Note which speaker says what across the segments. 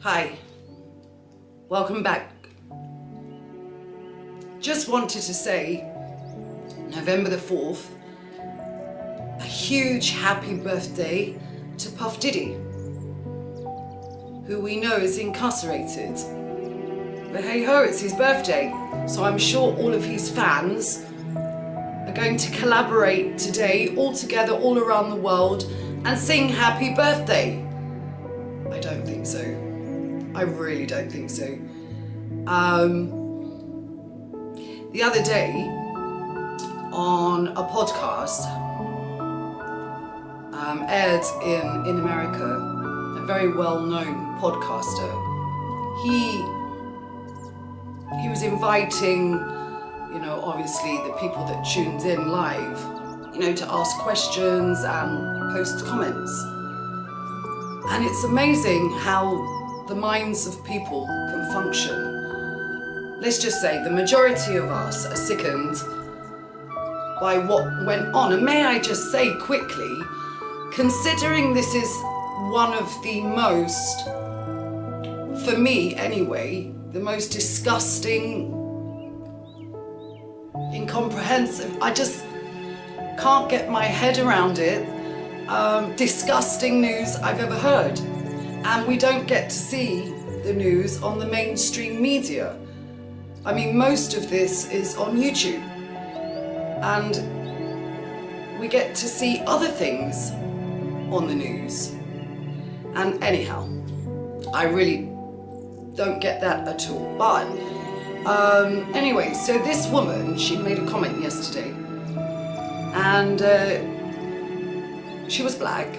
Speaker 1: Hi, welcome back. Just wanted to say, November the 4th, a huge happy birthday to Puff Diddy, who we know is incarcerated. But hey ho, it's his birthday, so I'm sure all of his fans are going to collaborate today, all together, all around the world, and sing happy birthday. I don't think so. I really don't think so. The other day, on a podcast, aired in America, a very well-known podcaster, he was inviting, obviously the people that tuned in live, to ask questions and post comments. And it's amazing how the minds of people can function. Let's just say the majority of us are sickened by what went on. And may I just say quickly, considering this is one of the most, for me anyway, the most disgusting, incomprehensive, I just can't get my head around it, disgusting news I've ever heard. And we don't get to see the news on the mainstream media. I mean, most of this is on YouTube. And we get to see other things on the news. And anyhow, I really don't get that at all. But anyway, so this woman, she made a comment yesterday. And she was black.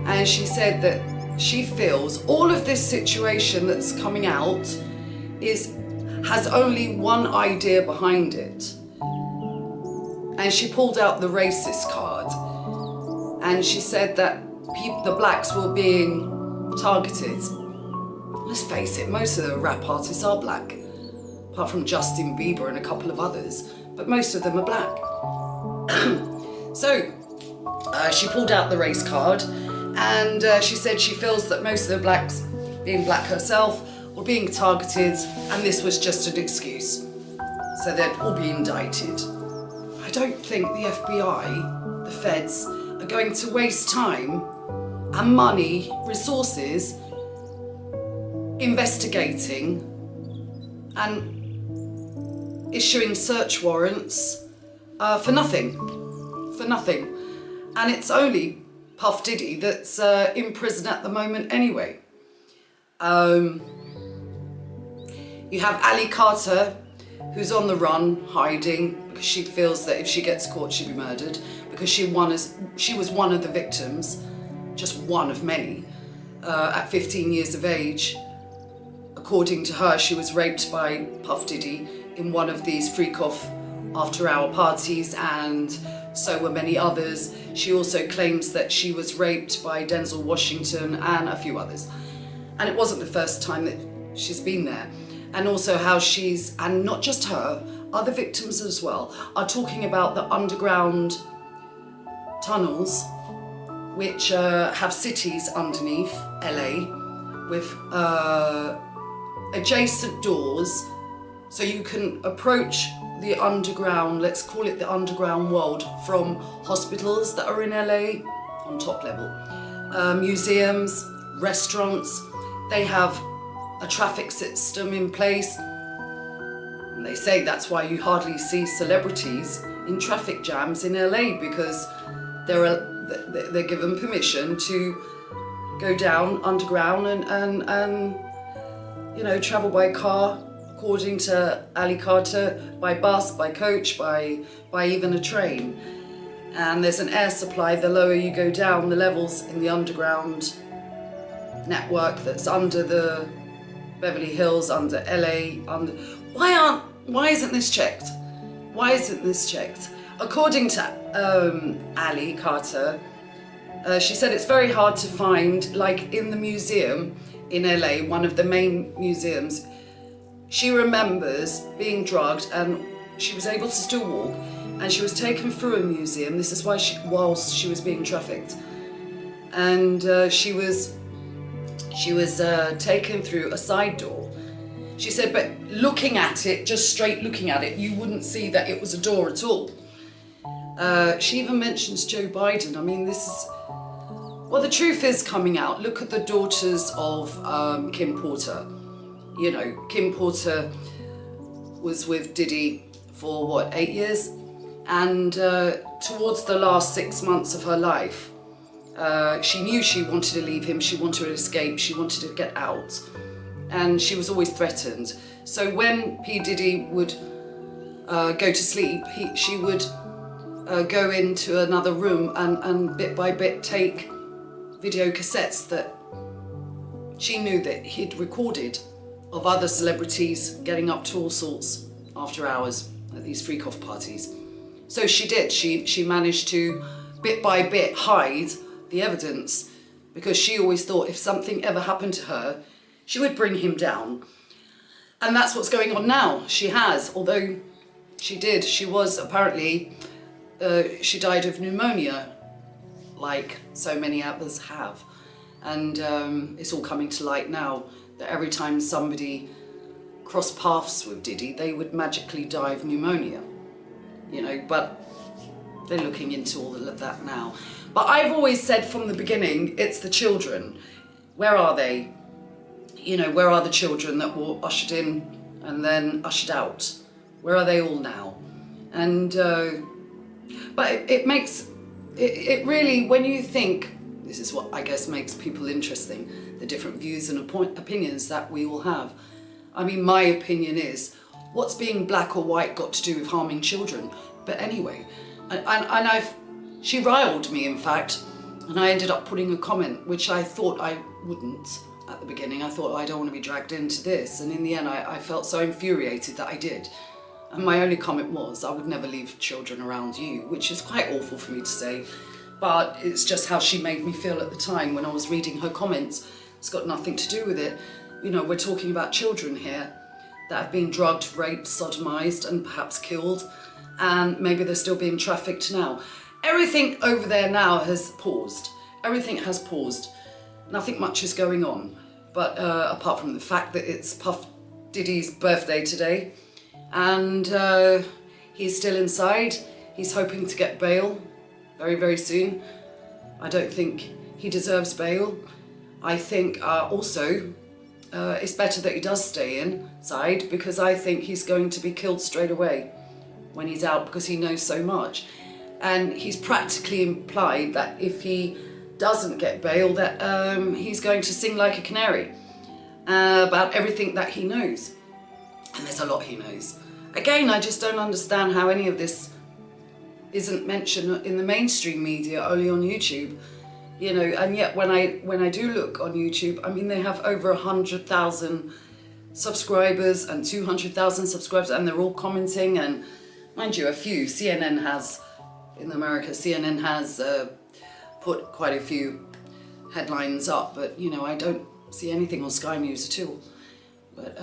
Speaker 1: And she said that she feels all of this situation that's coming out has only one idea behind it. And she pulled out the racist card. And she said that the blacks were being targeted. Let's face it, most of the rap artists are black, apart from Justin Bieber and a couple of others, but most of them are black. So she pulled out the race card. And she said she feels that most of the blacks, being black herself, were being targeted, and this was just an excuse. So they'd all be indicted. I don't think the FBI, the feds, are going to waste time and money, resources, investigating and issuing search warrants for nothing. For nothing. And it's only Puff Diddy that's in prison at the moment anyway. You have Ali Carter, who's on the run, hiding, because she feels that if she gets caught, she'll be murdered, because she was one of the victims, just one of many, at 15 years of age. According to her, she was raped by Puff Diddy in one of these freak-off after-hour parties, and so were many others. She also claims that she was raped by Denzel Washington and a few others. And it wasn't the first time that she's been there. And also how and not just her, other victims as well, are talking about the underground tunnels, which have cities underneath LA with adjacent doors, so you can approach the underground, let's call it the underground world, from hospitals that are in LA on top level, museums, restaurants. They have a traffic system in place, and they say that's why you hardly see celebrities in traffic jams in LA, because they're given permission to go down underground and travel by car, according to Ali Carter, by bus, by coach, by even a train. And there's an air supply. The lower you go down, the levels in the underground network that's under the Beverly Hills, under LA, why isn't this checked? Why isn't this checked? According to Ali Carter, she said it's very hard to find, like in the museum in LA, one of the main museums. She remembers being drugged and she was able to still walk, and she was taken through a museum. This is why whilst she was being trafficked. And she She was taken through a side door. She said, but looking at it, just straight looking at it, you wouldn't see that it was a door at all. She even mentions Joe Biden. I mean, this is, well, the truth is coming out. Look at the daughters of Kim Porter. You know, Kim Porter was with Diddy for what, 8 years? And towards the last 6 months of her life, she knew she wanted to leave him, she wanted to escape, she wanted to get out. And she was always threatened. So when P. Diddy would go to sleep, she would go into another room and bit by bit take video cassettes that she knew that he'd recorded of other celebrities getting up to all sorts after hours at these freak-off parties. So she did. She managed to bit by bit hide the evidence, because she always thought if something ever happened to her, she would bring him down. And that's what's going on now. She has, although she was apparently, she died of pneumonia, like so many others have. And it's all coming to light now that every time somebody crossed paths with Diddy, they would magically die of pneumonia. You know, but they're looking into all of that now. But I've always said from the beginning, it's the children. Where are they? You know, where are the children that were ushered in and then ushered out? Where are they all now? And, but it really, when you think, this is what I guess makes people interesting, the different views and opinions that we all have. I mean, my opinion is, what's being black or white got to do with harming children? But anyway, she riled me, in fact, and I ended up putting a comment, which I thought I wouldn't at the beginning. I thought, oh, I don't want to be dragged into this. And in the end, I felt so infuriated that I did. And my only comment was, I would never leave children around you, which is quite awful for me to say. But it's just how she made me feel at the time when I was reading her comments. It's got nothing to do with it. You know, we're talking about children here that have been drugged, raped, sodomized, and perhaps killed. And maybe they're still being trafficked now. Everything over there now has paused. Everything has paused. Nothing much is going on. But apart from the fact that it's Puff Diddy's birthday today, and he's still inside. He's hoping to get bail very, very soon. I don't think he deserves bail. I think also it's better that he does stay inside, because I think he's going to be killed straight away when he's out, because he knows so much. And he's practically implied that if he doesn't get bail, that he's going to sing like a canary about everything that he knows. And there's a lot he knows. Again, I just don't understand how any of this isn't mentioned in the mainstream media, only on YouTube. You know, and yet when I do look on YouTube, I mean, they have over 100,000 subscribers and 200,000 subscribers, and they're all commenting. And mind you, a few, CNN has, in America, CNN has put quite a few headlines up, but you know, I don't see anything on Sky News at all. But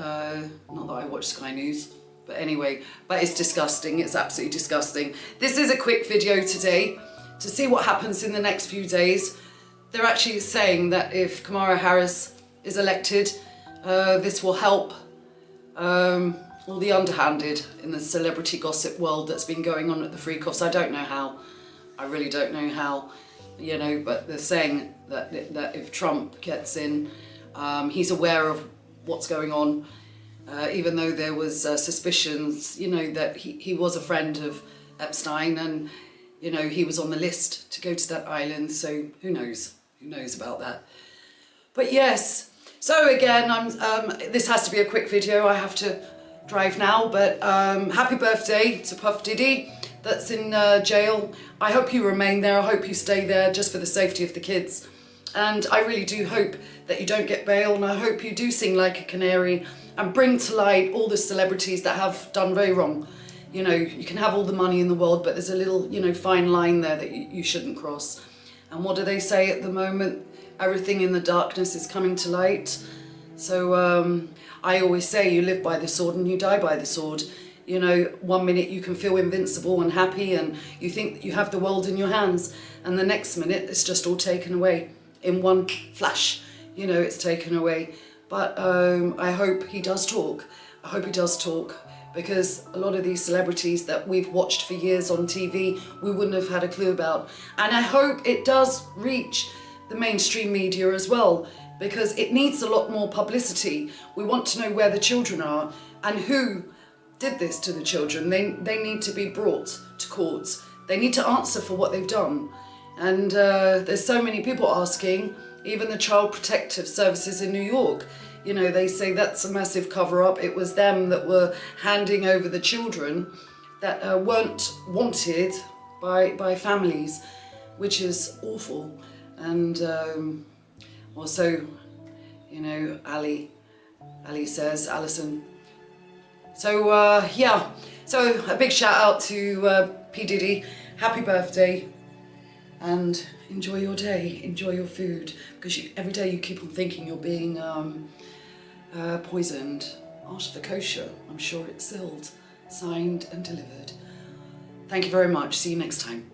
Speaker 1: not that I watch Sky News. But anyway, but it's disgusting. It's absolutely disgusting. This is a quick video today to see what happens in the next few days. They're actually saying that if Kamala Harris is elected, this will help all the underhanded in the celebrity gossip world that's been going on at the freak-offs. I don't know how. I really don't know how, you know, but they're saying that if Trump gets in, he's aware of what's going on. Even though there was suspicions, you know, that he was a friend of Epstein, and, you know, he was on the list to go to that island. So who knows? Who knows about that? But yes. So again, this has to be a quick video. I have to drive now. But happy birthday to Puff Diddy, that's in jail. I hope you remain there. I hope you stay there just for the safety of the kids. And I really do hope that you don't get bail, and I hope you do sing like a canary and bring to light all the celebrities that have done very wrong. You know, you can have all the money in the world, but there's a little, you know, fine line there that you shouldn't cross. And what do they say at the moment? Everything in the darkness is coming to light. So I always say, you live by the sword and you die by the sword. You know, 1 minute you can feel invincible and happy and you think that you have the world in your hands, and the next minute it's just all taken away in one flash. it's taken away. But I hope he does talk. I hope he does talk, because a lot of these celebrities that we've watched for years on TV, we wouldn't have had a clue about. And I hope it does reach the mainstream media as well, because it needs a lot more publicity. We want to know where the children are and who did this to the children. They need to be brought to court. They need to answer for what they've done. And there's so many people asking, even the Child Protective Services in New York, they say that's a massive cover-up. It was them that were handing over the children that weren't wanted by families, which is awful. And also, Ali says, Alison. So yeah, so a big shout out to P. Diddy. Happy birthday, and enjoy your day, enjoy your food, because every day you keep on thinking you're being poisoned. Ask for kosher, I'm sure it's sealed, signed and delivered. Thank you very much, see you next time.